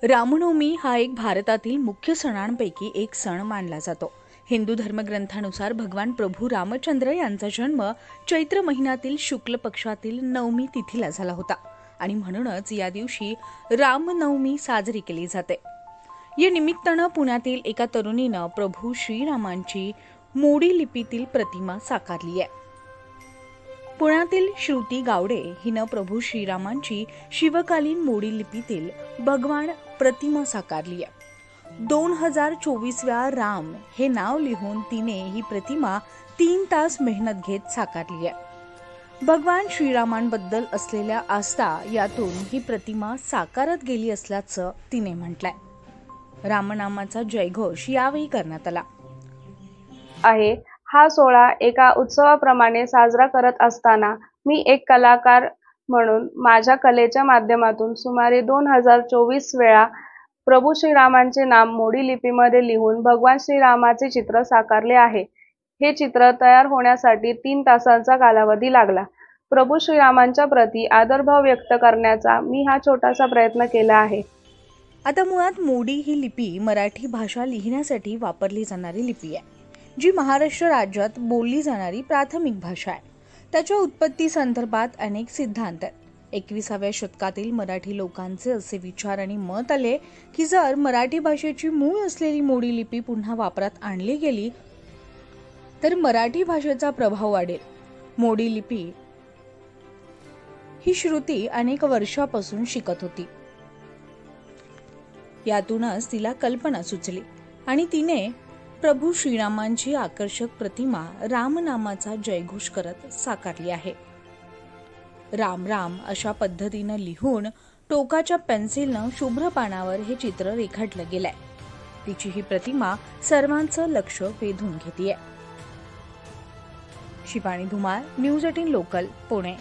रामनवमी हा एक भारतातील मुख्य सणांपैकी एक सण मानला जातो। हिंदू धर्मग्रंथानुसार भगवान प्रभू रामचंद्र यांचा जन्म चैत्र महिन्यातील शुक्ल पक्षातील नवमी तिथीला झाला होता आणि म्हणूनच या दिवशी रामनवमी साजरी केली जाते। या निमित्तानं पुण्यातील एका तरुणीनं प्रभू श्रीरामांची मोडी लिपीतील प्रतिमा साकारली आहे। पुण्यातील श्रुती गावडे हिनं प्रभू श्रीरामांची शिवकालीन मोडी लिपीतील भगवान प्रतिमा साकारली आहे। 2024व्या राम हे नाव लिहून तिने ही प्रतिमा 3 तास मेहनत घेत साकारली आहे। भगवान श्रीरामांबद्दल असलेल्या आस्था यातून ही प्रतिमा साकारत गेली असल्याचं तिने म्हटलंय। रामनामाचा जयघोष यावेळी करण्यात आला आहे। हा सोहळा एका उत्सवाप्रमाणे साजरा करत असताना मी एक कलाकार म्हणून माझ्या कलेच्या माध्यमातून सुमारे 2024 वेळा प्रभू श्रीरामांचे नाम मोडी लिपीमध्ये लिहून भगवान श्रीरामाचे चित्र साकारले आहे। हे चित्र तयार होण्यासाठी 3 तासांचा कालावधी लागला। प्रभू श्रीरामांच्या प्रती आदरभाव व्यक्त करण्याचा मी हा छोटासा प्रयत्न केला आहे। आता मुळात मोडी ही लिपी मराठी भाषा लिहिण्यासाठी वापरली जाणारी लिपी आहे, जी महाराष्ट्र राज्यात बोलली जाणारी प्राथमिक भाषा आहे। त्याच्या उत्पत्ती संदर्भात अनेक सिद्धांत आहेत। 21व्या शतकातील मराठी लोकांचे असे विचार आणि मत आले की जर मराठी भाषेची मूळ असलेली मोडी लिपी पुन्हा वापरात आणली गेली तर मराठी भाषेचा प्रभाव वाढेल। मोडी लिपी ही श्रुती अनेक वर्षापासून शिकत होती। यातूनच तिला कल्पना सुचली आणि तिने प्रभू श्रीरामांची आकर्षक प्रतिमा रामनामाचा जयघोष करत साकारली आहे। राम राम अशा पद्धतीनं लिहून टोकाच्या पेन्सिलनं शुभ्र पानावर हे चित्र रेखाटलं गेलंय। तिची ही प्रतिमा सर्वांचं लक्ष वेधून घेतेय। Shivani Dhumal, news 18 local, Pune.